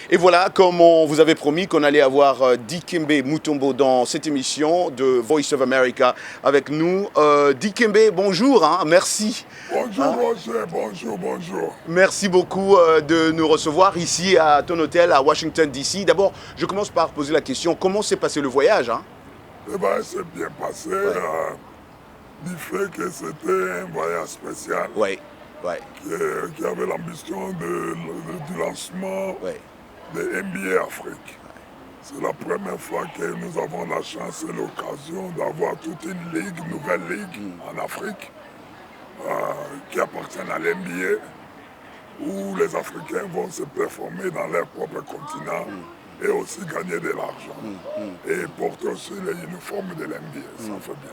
Et voilà, comme on vous avait promis qu'on allait avoir Dikembe Mutombo dans cette émission de Voice of America avec nous. Dikembe, bonjour, hein, merci. Bonjour Roger, bonjour. Merci beaucoup de nous recevoir ici à ton hôtel à Washington DC. D'abord, je commence par poser la question, comment s'est passé le voyage, hein? Eh bien, c'est bien passé, du fait que c'était un voyage spécial Oui, oui, qui avait l'ambition du lancement de NBA Afrique. C'est la première fois que nous avons la chance et l'occasion d'avoir toute une ligue, nouvelle ligue en Afrique qui appartient à l'NBA, où les Africains vont se performer dans leur propre continent et aussi gagner de l'argent. Et porter aussi les uniformes de l'NBA, ça fait bien.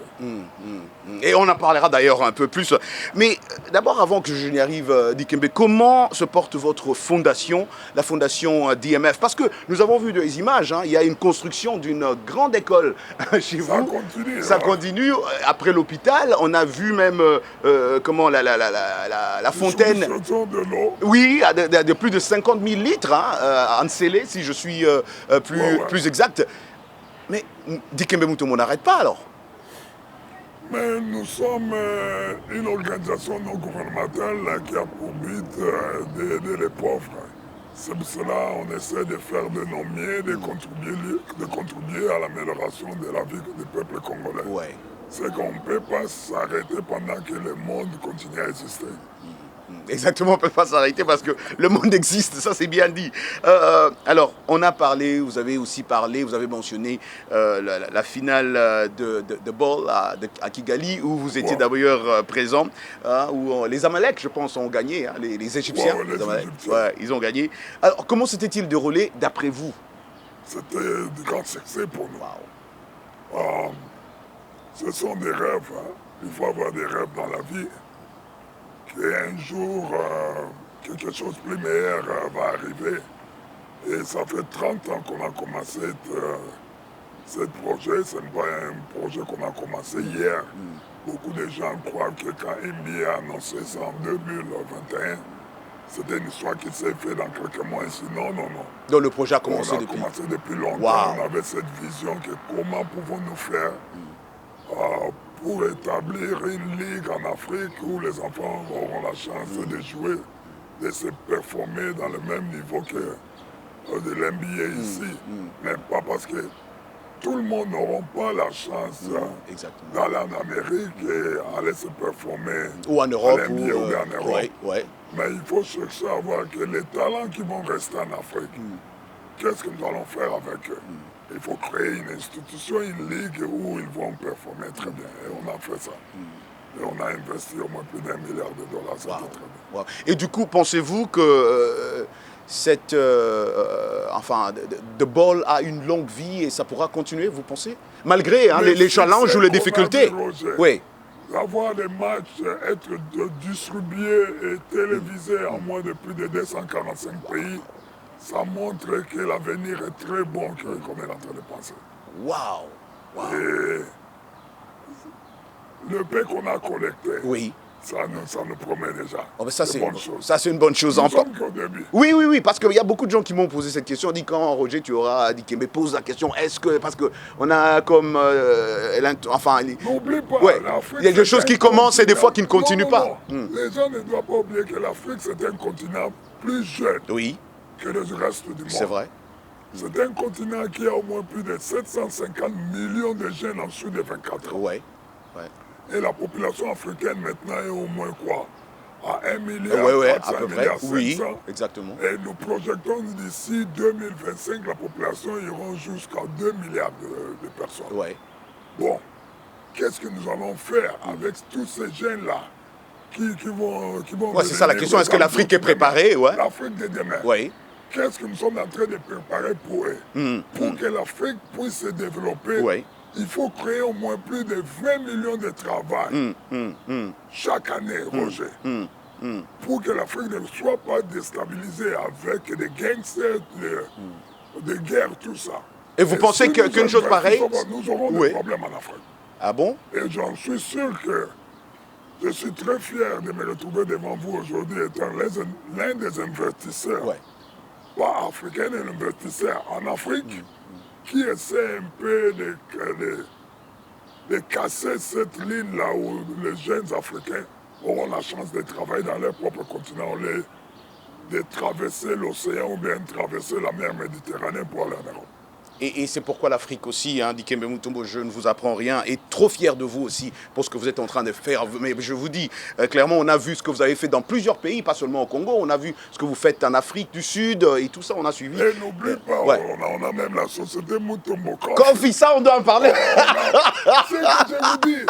Et on en parlera d'ailleurs un peu plus. Mais d'abord, avant que je n'y arrive, Dikembe, comment se porte votre fondation, la fondation DMF? Parce que nous avons vu des images, hein, il y a une construction d'une grande école chez vous. Ça continue. Ça continue. Après l'hôpital, on a vu même comment la fontaine. De l'eau. Oui, de plus de 50 000 litres, hein, encelés, si je suis plus exact. Mais Dikembe Mutombo n'arrête pas alors. Mais nous sommes une organisation non gouvernementale qui a pour but d'aider les pauvres. C'est pour cela qu'on essaie de faire de nos mieux, de contribuer à l'amélioration de la vie du peuple congolais. Ouais. C'est qu'on ne peut pas s'arrêter pendant que le monde continue à exister. Exactement, on ne peut pas s'arrêter parce que le monde existe, ça c'est bien dit. Alors, on a parlé, vous avez aussi parlé, vous avez mentionné la finale de Ball à Kigali, où vous étiez d'ailleurs présent, où les Amalek, je pense, ont gagné, hein, les Égyptiens. Les Égyptiens. Ouais, ils ont gagné. Alors, comment s'était-il déroulé d'après vous? C'était du grand succès pour nous. Wow. Ce sont des rêves, hein. Il faut avoir des rêves dans la vie. qu'un jour, quelque chose de plus meilleur va arriver. Et ça fait 30 ans qu'on a commencé ce projet. Ce n'est pas un projet qu'on a commencé hier. Beaucoup de gens croient que quand NBA a annoncé ça en 2021, c'était une histoire qui s'est faite dans quelques mois ici. Non. Donc le projet a commencé depuis... depuis... On a commencé depuis longtemps. Wow. On avait cette vision que comment pouvons-nous faire pour établir une ligue en Afrique où les enfants auront la chance de jouer, de se performer dans le même niveau que de l'NBA ici. Mais pas parce que tout le monde n'aura pas la chance d'aller en Amérique et aller se performer ou en Europe, à l'NBA ou en Europe. Ouais. Mais il faut chercher à voir que les talents qui vont rester en Afrique, qu'est-ce que nous allons faire avec eux? Il faut créer une institution, une ligue où ils vont performer très bien. Et on a fait ça. Et on a investi au moins plus d'$1 milliard. C'était très bien. Wow. Et du coup, pensez-vous que cette, The Ball a une longue vie et ça pourra continuer, vous pensez? Malgré les challenges ou les difficultés. Oui. Avoir des matchs, être distribués et télévisés en moins de plus de 245 pays, ça montre que l'avenir est très bon comme elle est en train de penser. Wow. Et le paix qu'on a collecté, ça nous promet déjà. Oh, ça, c'est une bonne chose. Nous sommes qu'au début. Oui, parce qu'il y a beaucoup de gens qui m'ont posé cette question. On dit quand Roger, tu auras dit mais pose la question, est-ce que, parce qu'on a comme, n'oublie pas, il y a des choses qui commencent et des fois qui ne continuent pas. Les gens ne doivent pas oublier que l'Afrique, c'est un continent plus jeune que le reste du monde. C'est vrai. C'est un continent qui a au moins plus de 750 millions de jeunes en dessous de 24 ans. Ouais. Et la population africaine maintenant est au moins quoi? À 1 milliard, à peu près. 500. Oui, exactement. Et nous projetons d'ici 2025, la population ira jusqu'à 2 milliards de personnes. Ouais. Bon, qu'est-ce que nous allons faire avec tous ces jeunes-là qui vont c'est ça la question, est-ce que l'Afrique est préparée? L'Afrique de demain. Oui. Qu'est-ce que nous sommes en train de préparer pour eux? Pour que l'Afrique puisse se développer, il faut créer au moins plus de 20 millions de travail chaque année, Roger. Pour que l'Afrique ne soit pas déstabilisée avec des gangsters, des guerres, tout ça. Et vous pensez qu'une chose pareille... Nous aurons des problèmes en Afrique. Ah bon? Et j'en suis sûr que je suis très fier de me retrouver devant vous aujourd'hui étant l'un des investisseurs pas africains et investisseurs en Afrique qui essaient un peu de casser cette ligne-là où les jeunes Africains auront la chance de travailler dans leur propre continent, de traverser l'océan ou bien traverser la mer Méditerranée pour aller en Europe. Et c'est pourquoi l'Afrique aussi, hein, Dikembe Mutombo, je ne vous apprends rien, est trop fier de vous aussi pour ce que vous êtes en train de faire. Mais je vous dis, clairement, on a vu ce que vous avez fait dans plusieurs pays, pas seulement au Congo. On a vu ce que vous faites en Afrique du Sud et tout ça, on a suivi. Et n'oublie pas, Ouais. on a même la société Mutombo Kofi, ça, on doit en parler. C'est ce que je vous dis.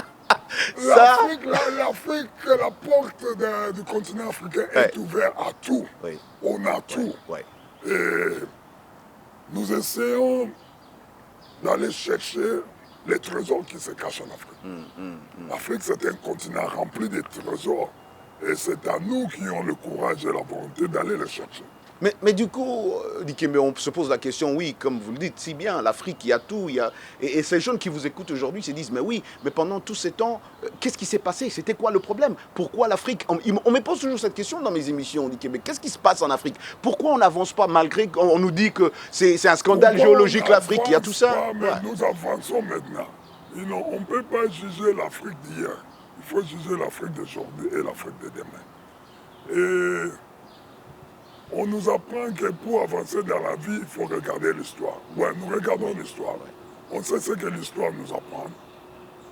L'Afrique, la porte du continent africain est ouverte à tout. Oui. On a tout. Ouais. Et nous essayons d'aller chercher les trésors qui se cachent en Afrique. L'Afrique, c'est un continent rempli de trésors. Et c'est à nous qui avons le courage et la volonté d'aller les chercher. Mais du coup, Dikembe, on se pose la question, oui, comme vous le dites si bien, l'Afrique, il y a tout. Et ces jeunes qui vous écoutent aujourd'hui se disent, mais oui, mais pendant tous ces temps, qu'est-ce qui s'est passé? C'était quoi le problème? Pourquoi l'Afrique? On me pose toujours cette question dans mes émissions, Dikembe. Qu'est-ce qui se passe en Afrique? Pourquoi on n'avance pas malgré qu'on nous dit que c'est un scandale géologique, l'Afrique? Il y a tout ça. Nous avançons maintenant. On ne peut pas juger l'Afrique d'hier. Il faut juger l'Afrique d'aujourd'hui et l'Afrique de demain. Et on nous apprend que pour avancer dans la vie, il faut regarder l'histoire. Ouais, nous regardons l'histoire. On sait ce que l'histoire nous apprend.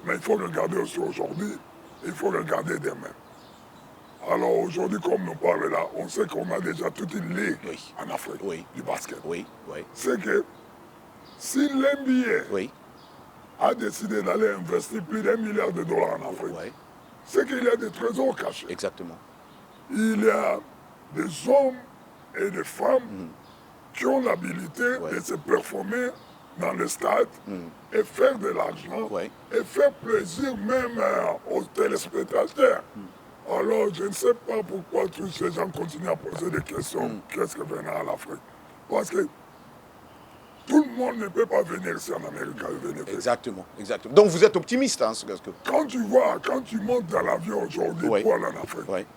Mais il faut regarder aussi aujourd'hui. Il faut regarder demain. Alors aujourd'hui, comme nous parlons là, on sait qu'on a déjà toute une ligue en Afrique du basket. C'est que si l'NBA a décidé d'aller investir plus d'1 milliard de dollars en Afrique, c'est qu'il y a des trésors cachés. Exactement. Il y a des hommes et des femmes qui ont l'habilité de se performer dans le stade et faire de l'argent et faire plaisir même aux téléspectateurs. Alors je ne sais pas pourquoi tous ces gens continuent à poser des questions. Qu'est-ce que venir à l'Afrique? Parce que tout le monde ne peut pas venir ici en Amérique à venir. Exactement. Donc vous êtes optimiste, hein, Quand tu montes dans l'avion aujourd'hui pour aller en Afrique,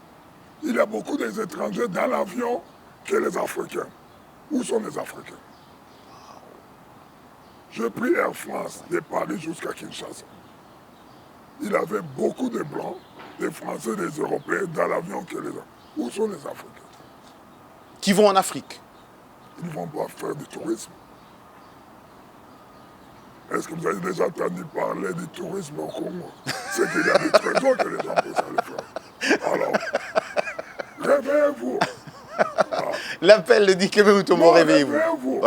il y a beaucoup des étrangers dans l'avion que les Africains. Où sont les Africains? J'ai pris Air France de Paris jusqu'à Kinshasa. Il avait beaucoup de Blancs, des Français, des Européens dans l'avion que les Africains. Où sont les Africains? Qui vont en Afrique? Ils ne vont pas faire du tourisme. Est-ce que vous avez déjà entendu parler du tourisme au Congo? C'est qu'il y a des trésors que les gens peuvent aller faire. Alors, réveillez-vous. L'appel de Dikembe Mutombo, réveillez-vous.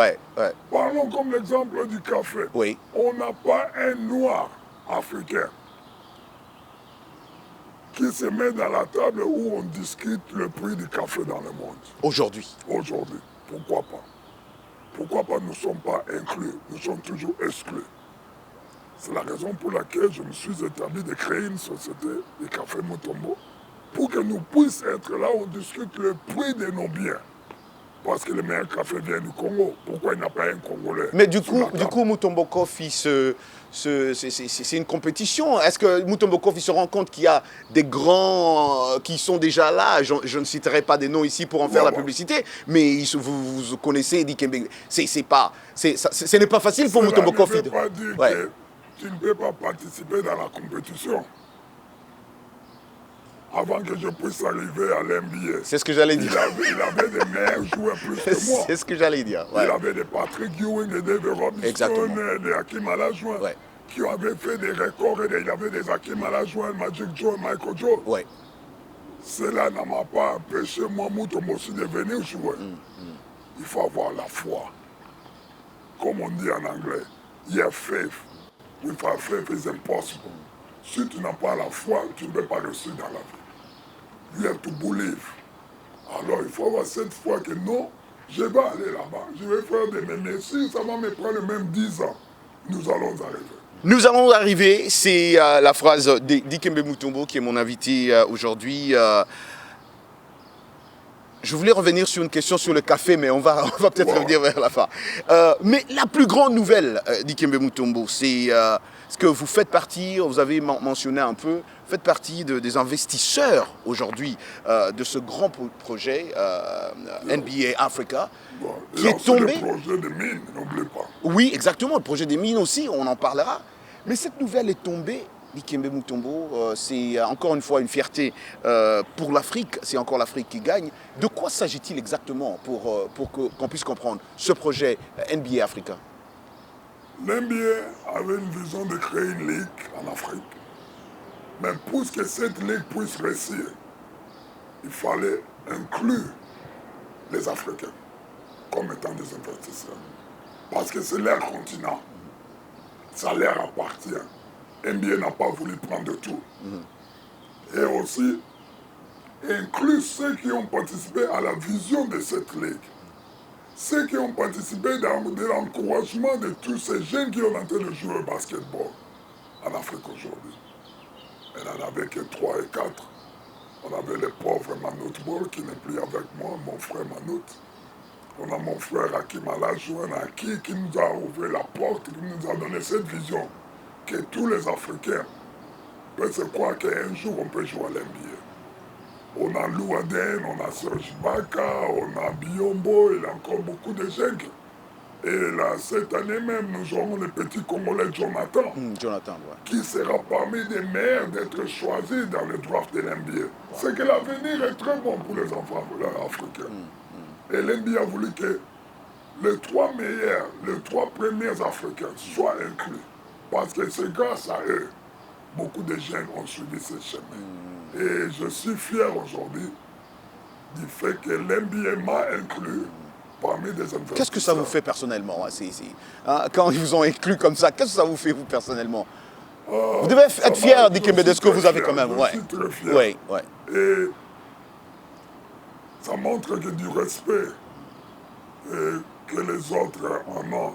Parlons comme l'exemple du café. On n'a pas un noir africain qui se met dans la table où on discute le prix du café dans le monde. Aujourd'hui. Pourquoi pas? Pourquoi pas nous ne sommes pas inclus? Nous sommes toujours exclus. C'est la raison pour laquelle je me suis établi de créer une société de café Mutombo pour que nous puissions être là où on discute le prix de nos biens. Parce que le meilleur café vient du Congo. Pourquoi il n'y a pas un Congolais? Mais du coup Mutombo Coffee, c'est une compétition. Est-ce que Mutombo Coffee se rend compte qu'il y a des grands qui sont déjà là? Je ne citerai pas des noms ici pour en faire la publicité, mais vous connaissez Dikembe. Ce n'est pas facile pour Mutombo Coffee. Ça ne veut pas dire que tu ne peux pas participer dans la compétition. Avant que je puisse arriver à l'NBA. C'est ce que j'allais dire. Il avait des meilleurs joueurs plus que moi. C'est ce que j'allais dire. Il avait des Patrick Ewing, des David Robinson, des Hakim Olajuwon qui avaient fait des records. Il avait des Hakim Olajuwon, Magic Joe, Michael Joe. Cela ne m'a pas empêché, moi, Mutombo aussi, de venir jouer. Il faut avoir la foi. Comme on dit en anglais, you have faith. Without faith is impossible. Si tu n'as pas la foi, tu ne peux pas réussir dans la vie. You have to believe. Alors il faut avoir cette foi que non, je vais aller là-bas, je vais faire des mémés. Si ça va me prendre même 10 ans, nous allons arriver. Nous allons arriver, c'est la phrase de Dikembe Mutombo qui est mon invité aujourd'hui. Je voulais revenir sur une question sur le café, mais on va peut-être revenir vers la fin. Mais la plus grande nouvelle, Dikembe Mutombo, c'est Est-ce que vous faites partie, vous avez mentionné un peu, faites partie des investisseurs aujourd'hui de ce grand projet NBA Africa Bon, il qui y a est aussi le tombé. projet de mine, n'oubliez pas. Oui, exactement, le projet des mines aussi, on en parlera. Mais cette nouvelle est tombée. Dikembe Mutombo, c'est encore une fois une fierté pour l'Afrique, c'est encore l'Afrique qui gagne. De quoi s'agit-il exactement pour qu'on puisse comprendre ce projet NBA Africa? L'NBA avait une vision de créer une ligue en Afrique. Mais pour que cette ligue puisse réussir, il fallait inclure les Africains comme étant des investisseurs. Parce que c'est leur continent. Ça leur appartient. NBA n'a pas voulu prendre tout. Et aussi, inclure ceux qui ont participé à la vision de cette ligue. Ceux qui ont participé dans l'encouragement de tous ces jeunes qui ont tenté de jouer au basketball en Afrique aujourd'hui. Elle n'en avait que 3 et 4. On avait le pauvre Manout Ball qui n'est plus avec moi, mon frère Manout. On a mon frère Hakim Alajouan qui nous a ouvert la porte, qui nous a donné cette vision que tous les Africains peuvent se croire qu'un jour on peut jouer à l'NBA. On a Louaden, on a Serge Baka, on a Biombo, il y a encore beaucoup de jeunes. Et là, cette année même, nous aurons le petit Congolais Jonathan, Jonathan, ouais. qui sera parmi les meilleurs d'être choisi dans le draft de l'NBA. C'est que l'avenir est très bon pour les enfants africains. Et l'NBA a voulu que les 3 meilleurs, les 3 premiers Africains soient inclus. Parce que c'est grâce à eux, beaucoup de jeunes ont suivi ce chemin. Et je suis fier aujourd'hui du fait que l'NBA m'a inclus parmi des investisseurs. Qu'est-ce que ça vous fait personnellement quand ils vous ont inclus comme ça, qu'est-ce que ça vous fait vous personnellement? Vous devez être fier d'Ikembe de ce que vous avez quand même. Je suis très fier. Ouais, ouais. Et ça montre que du respect que les autres en ont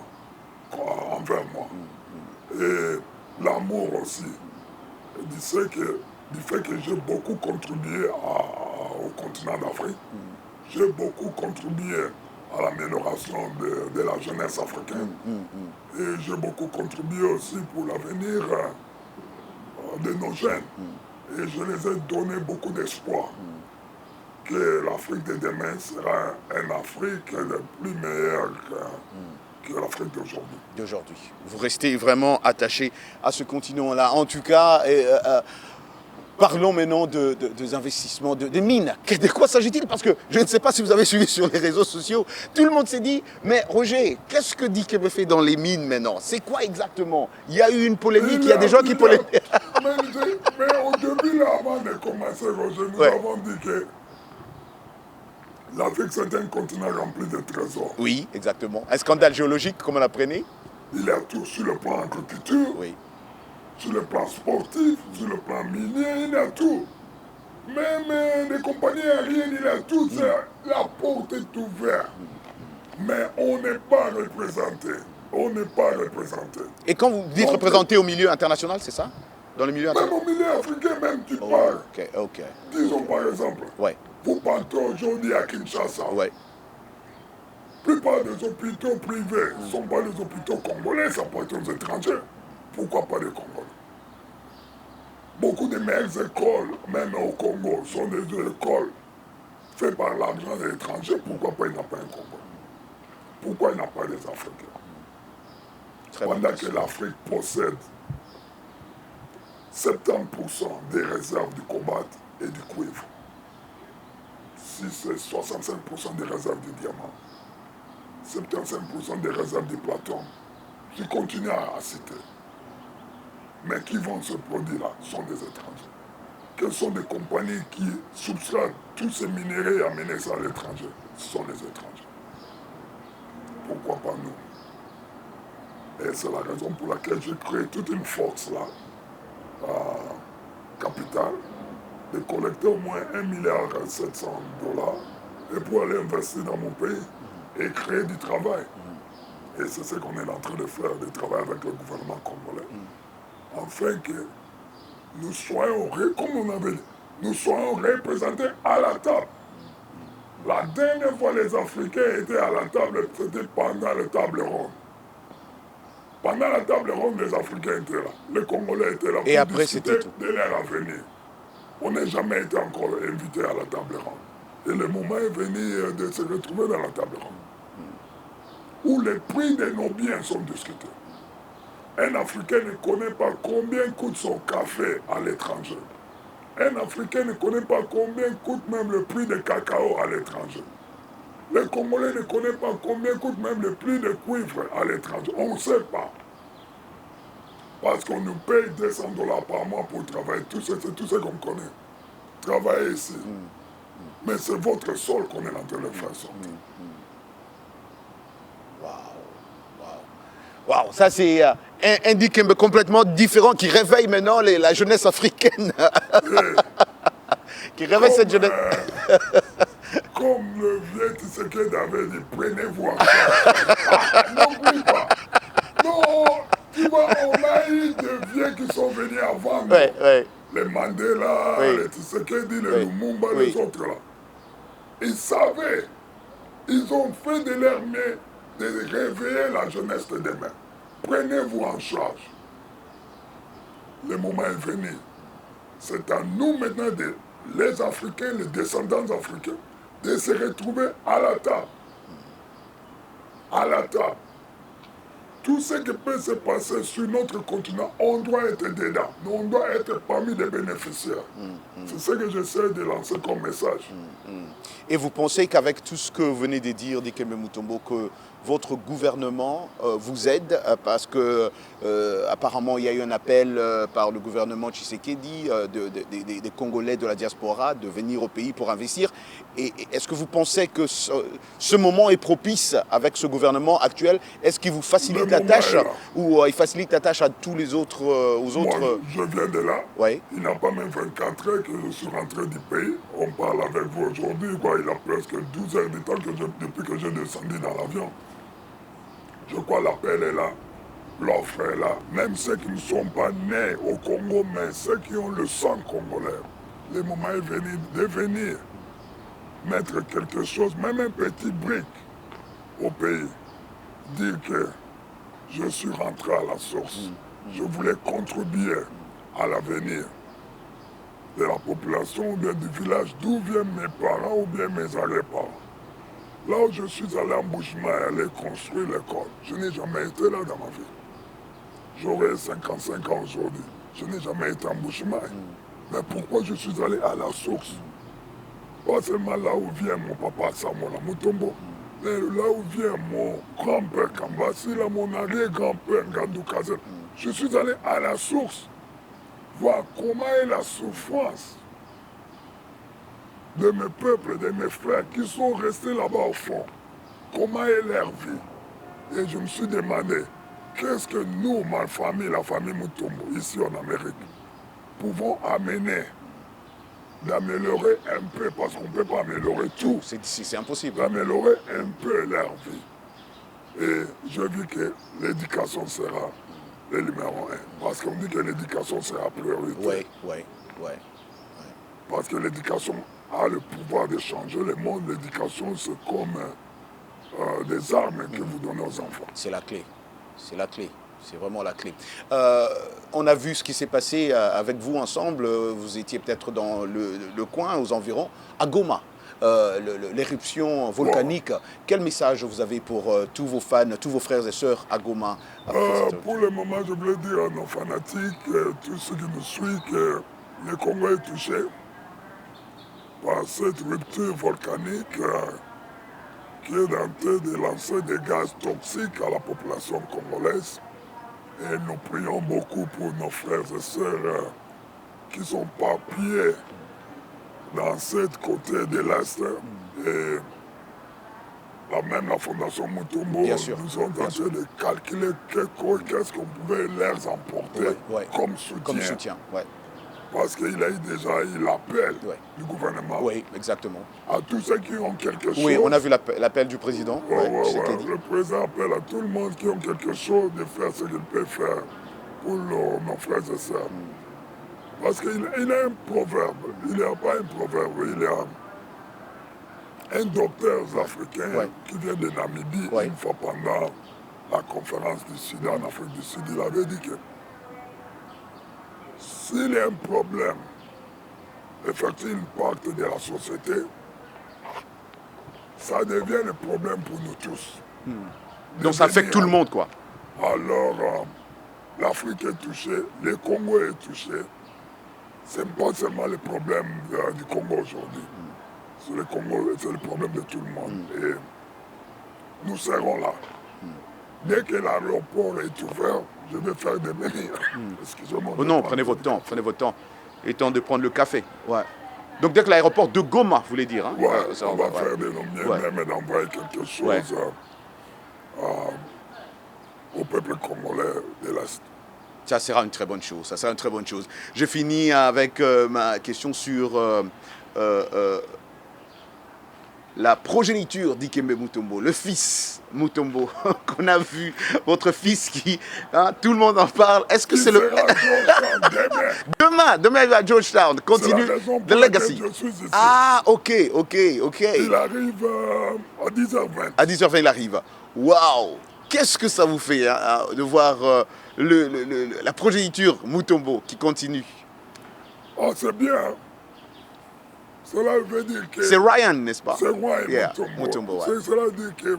envers moi. Et l'amour aussi. Et du fait que j'ai beaucoup contribué au continent d'Afrique, j'ai beaucoup contribué à l'amélioration de la jeunesse africaine. Et j'ai beaucoup contribué aussi pour l'avenir de nos jeunes. Et je les ai donné beaucoup d'espoir que l'Afrique de demain sera une Afrique de plus meilleure que l'Afrique d'aujourd'hui. Vous restez vraiment attaché à ce continent-là. En tout cas, parlons maintenant des investissements, des mines. De quoi s'agit-il? Parce que je ne sais pas si vous avez suivi sur les réseaux sociaux, tout le monde s'est dit, mais Roger, qu'est-ce que Dikembe fait dans les mines maintenant? C'est quoi exactement? Il y a eu une polémique, il y a des gens qui polémiquent. Mais au début, là, avant de commencer, Roger, nous avons dit que l'Afrique, c'est un continent rempli de trésors. Oui, exactement. Un scandale géologique, comme on l'apprenait. Il y a tout sur le plan agriculture, sur le plan sportif, sur le plan minier, il y a tout. Même les compagnies aériennes, il y a tout. La porte est ouverte. Mais on n'est pas représenté. On n'est pas représenté. Et quand vous dites représenté au milieu international, c'est ça? Dans le milieu international? Même au milieu africain, même tu parles. Ok. Disons par exemple. Vous partez aujourd'hui à Kinshasa. La plupart des hôpitaux privés ne sont pas des hôpitaux congolais, ça appartient aux étrangers. Pourquoi pas des Congolais? Beaucoup des meilleures écoles, même au Congo, sont des écoles faites par l'argent des étrangers. Pourquoi pas il n'y a pas un Congolais? Pourquoi il n'y a pas des Africains? Pendant que l'Afrique possède 70% des réserves du cobalt et du cuivre. Si c'est 65% des réserves du diamant, 75% des réserves du platon, je continue à citer. Mais qui vendent ce produit-là sont des étrangers. Quelles sont des compagnies qui substraitent tous ces minéraux et amènent ça à l'étranger? Ce sont les étrangers. Pourquoi pas nous? Et c'est la raison pour laquelle j'ai créé toute une force là, capitale, de collecter au moins 1,7 milliard et pour aller investir dans mon pays et créer du travail. Et c'est ce qu'on est en train de faire, de travailler avec le gouvernement congolais, afin que nous soyons, comme on avait dit, nous soyons représentés à la table. La dernière fois les Africains étaient à la table, c'était pendant la table ronde. Pendant la table ronde, les Africains étaient là. Les Congolais étaient là. Et pour après, discuter c'était tout. de leur avenir. On n'a jamais été encore invité à la table ronde. Et le moment est venu de se retrouver dans la table ronde. Où les prix de nos biens sont discutés. Un Africain ne connaît pas combien coûte son café à l'étranger. Un Africain ne connaît pas combien coûte même le prix de cacao à l'étranger. Les Congolais ne connaissent pas combien coûte même le prix de cuivre à l'étranger. On ne sait pas. Parce qu'on nous paye 200 $ par mois pour travailler. C'est tout ce qu'on connaît. Travailler ici. Mais c'est votre sol qu'on est en train de faire sortir. Waouh, ça c'est un Dikembe complètement différent qui réveille maintenant la jeunesse africaine. Qui réveille cette jeunesse. Comme le vieux Tshisekedi avait dit, prenez-vous en charge. N'oublie pas. Non, tu vois, on a eu des vieux qui sont venus avant nous. Ouais. Les Mandela, les Tshisekedi, les Lumumba, les autres là. Ils savaient. Ils ont fait de leur mieux de réveiller la jeunesse de demain. Prenez-vous en charge. Le moment est venu. C'est à nous maintenant, les Africains, les descendants africains, de se retrouver à la table. À la table. Tout ce qui peut se passer sur notre continent, on doit être dedans. On doit être parmi les bénéficiaires. C'est ce que j'essaie de lancer comme message. Et vous pensez qu'avec tout ce que vous venez de dire, Dikembe Mutombo, que votre gouvernement vous aide parce que apparemment il y a eu un appel par le gouvernement Tshisekedi des Congolais de la diaspora de venir au pays pour investir. Et est-ce que vous pensez que ce moment est propice avec ce gouvernement actuel? Est-ce qu'il vous facilite la tâche ou il facilite la tâche à tous les autres Moi, je viens de là. Ouais. Il n'a pas même 24 heures que je suis rentré du pays. On parle avec vous aujourd'hui. Il a presque 12 heures de temps depuis que j'ai descendu dans l'avion. Je crois l'appel est là, l'offre est là. Même ceux qui ne sont pas nés au Congo, mais ceux qui ont le sang congolais, le moment est venu de venir mettre quelque chose, même un petit brique au pays. Dire que je suis rentré à la source. Je voulais contribuer à l'avenir de la population ou bien du village d'où viennent mes parents ou bien mes arrière-parents. Là où je suis allé en Bushma et aller construire l'école, je n'ai jamais été là dans ma vie. J'aurai 55 ans aujourd'hui. Je n'ai jamais été en Bushma. Mais pourquoi je suis allé à la source? Pas seulement là où vient mon papa Samola Mutombo, mais là où vient mon grand-père Kambasi, là mon arrière-grand-père Ngandou Kazel. Je suis allé à la source, voir comment est la souffrance de mes peuples, de mes frères qui sont restés là-bas au fond. Comment est leur vie? Et je me suis demandé, qu'est-ce que nous, ma famille, la famille Mutombo, ici en Amérique, pouvons amener, d'améliorer un peu, parce qu'on ne peut pas améliorer tout. C'est impossible. D'améliorer un peu leur vie. Et je vis que l'éducation sera le numéro 1. Parce qu'on dit que l'éducation sera priorité. Oui. Parce que l'éducation a le pouvoir de changer le monde. L'éducation, c'est comme des armes que vous donnez aux enfants. C'est la clé. C'est la clé. C'est vraiment la clé. On a vu ce qui s'est passé avec vous ensemble. Vous étiez peut-être dans le coin, aux environs, à Goma. L'éruption volcanique. Wow. Quel message vous avez pour tous vos fans, tous vos frères et sœurs à Goma? Pour le moment, je voulais dire à nos fanatiques, tous ceux qui nous suivent, que le Congo est touché par cette rupture volcanique qui est en train de lancer des gaz toxiques à la population congolaise. Et nous prions beaucoup pour nos frères et sœurs qui sont pas pieds dans cette côté de l'Est. Et même la Fondation Mutombo, nous sommes en train de calculer qu'est-ce qu'on pouvait leur emporter comme soutien. Parce qu'il a eu déjà eu l'appel du gouvernement. Oui, exactement. À tous ceux qui ont quelque chose. Oui, on a vu l'appel du président. Le président appelle à tout le monde qui ont quelque chose de faire ce qu'il peut faire pour nos frères et sœurs. Parce qu'il a un proverbe. Il n'y a pas un proverbe, il y a un docteur africain qui vient de Namibie une fois pendant la conférence du Sud en Afrique du Sud, il avait dit que s'il y a un problème, effectivement, une partie de la société, ça devient le problème pour nous tous. Donc ça affecte tout le monde, quoi. Alors, l'Afrique est touchée, le Congo est touché. Ce n'est pas seulement le problème du Congo aujourd'hui. C'est le Congo, c'est le problème de tout le monde. Et nous serons là. Dès que l'aéroport est ouvert, je vais faire des meilleurs. Excusez-moi. Oh non, prenez votre temps, prenez votre temps. Il est temps de prendre le café. Ouais. Donc dès que l'aéroport de Goma, vous voulez dire, hein? Ouais, Ça, on va faire des noms, même d'envoyer quelque chose au peuple congolais de l'Est. Ça sera une très bonne chose. Ça sera une très bonne chose. Je finis avec ma question sur la progéniture d'Ikembe Mutombo, le fils Mutombo qu'on a vu, votre fils qui, hein, tout le monde en parle. Est-ce que c'est le demain il va à Georgetown, continue the legacy. Ah, ok. Il arrive à 10h20. À 10h20 il arrive. Waouh, qu'est-ce que ça vous fait hein, de voir la progéniture Mutombo qui continue? Oh, c'est bien. Cela veut dire que... C'est Ryan, n'est-ce pas? C'est Ryan Mutombo. Ouais. Cela veut dire que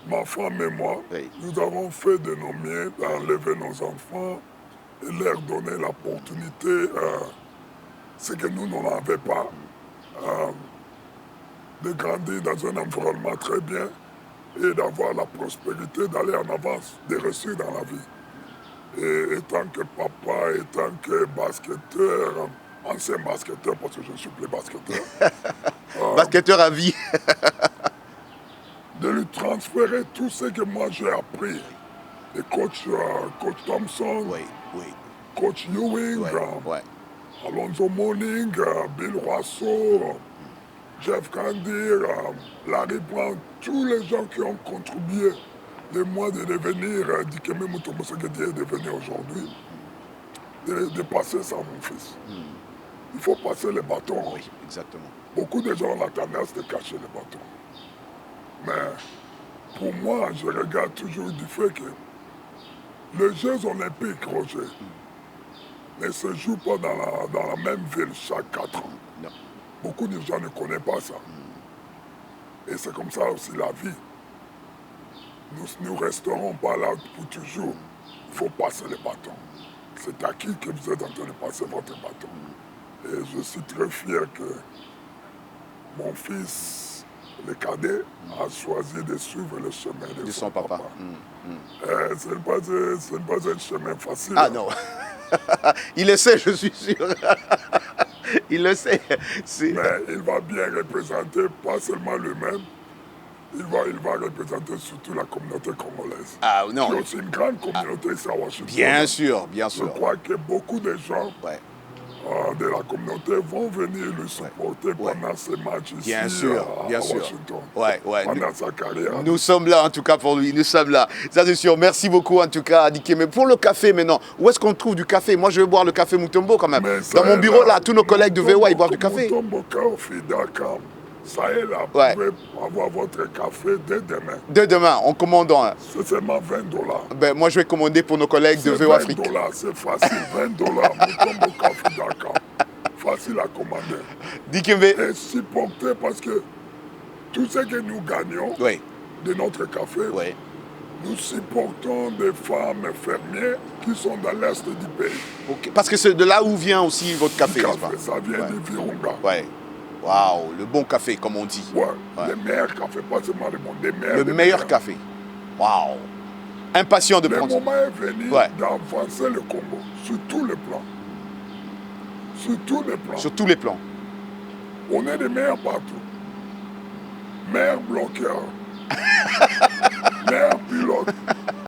ma femme et moi, nous avons fait de nos miens d'enlever nos enfants et leur donner l'opportunité, ce que nous n'en avions pas, de grandir dans un environnement très bien et d'avoir la prospérité, d'aller en avance, de réussir dans la vie. Et tant que papa, et tant que basketteur, ancien basketteur, parce que je ne suis plus basketteur. Basketteur à vie. De lui transférer tout ce que moi j'ai appris. Et coach Thompson, coach Ewing, Alonzo Mourning, Bill Roisseau, Jeff Kandir, Larry Brown, tous les gens qui ont contribué de moi de devenir Dikembe Mutombo, ce que Dieu est devenu aujourd'hui, de passer ça à mon fils. Il faut passer les bâtons. Oui, exactement. Beaucoup de gens ont la tendance de cacher les bâtons. Mais pour moi, je regarde toujours du fait que les Jeux olympiques, Roger, ne se jouent pas dans la même ville chaque 4 ans. Non. Beaucoup de gens ne connaissent pas ça. Et c'est comme ça aussi la vie. Nous ne resterons pas là pour toujours. Il faut passer les bâtons. C'est à qui que vous êtes en train de passer votre bâton. Et je suis très fier que mon fils, le cadet, a choisi de suivre le chemin de son papa. Ce n'est pas un chemin facile. Ah non. Il le sait, je suis sûr. Il le sait. Mais il va bien représenter, pas seulement lui-même, il va représenter surtout la communauté congolaise. Ah non. Qui est aussi une grande communauté ici à Washington. Bien sûr, bien sûr. Je crois que beaucoup de gens de la communauté vont venir le supporter pendant ces matchs ici à Washington. Pendant sa carrière. Nous sommes là en tout cas pour lui, nous sommes là. Ça c'est sûr. Merci beaucoup en tout cas, Dikembe. Pour le café maintenant, où est-ce qu'on trouve du café? Moi je vais boire le café Mutombo quand même. Dans mon bureau là, tous nos collègues de VOA ils boivent du café. Mutombo Coffee, d'accord. Ça est là, vous pouvez avoir votre café dès demain. Dès demain, en commandant. C'est seulement $20. Ben, moi, je vais commander pour nos collègues de VOA Afrique. $20, c'est facile, $20. Mutombo Coffee, d'accord. Facile à commander. Dikembe. Et supporter parce que tout ce que nous gagnons de notre café, nous supportons des femmes fermières qui sont dans l'est du pays. Okay. Parce que c'est de là où vient aussi votre café, n'est-ce pas? Ça vient du Virunga. Waouh, le bon café, comme on dit. Le meilleur café, pas seulement le bon, le meilleur café. Waouh. Impatient de prendre. Le moment est venu d'avancer le Congo sur tous les plans. Sur tous les plans. Sur tous les plans. On est les meilleurs partout. Meilleurs bloqueurs. Meilleurs pilotes.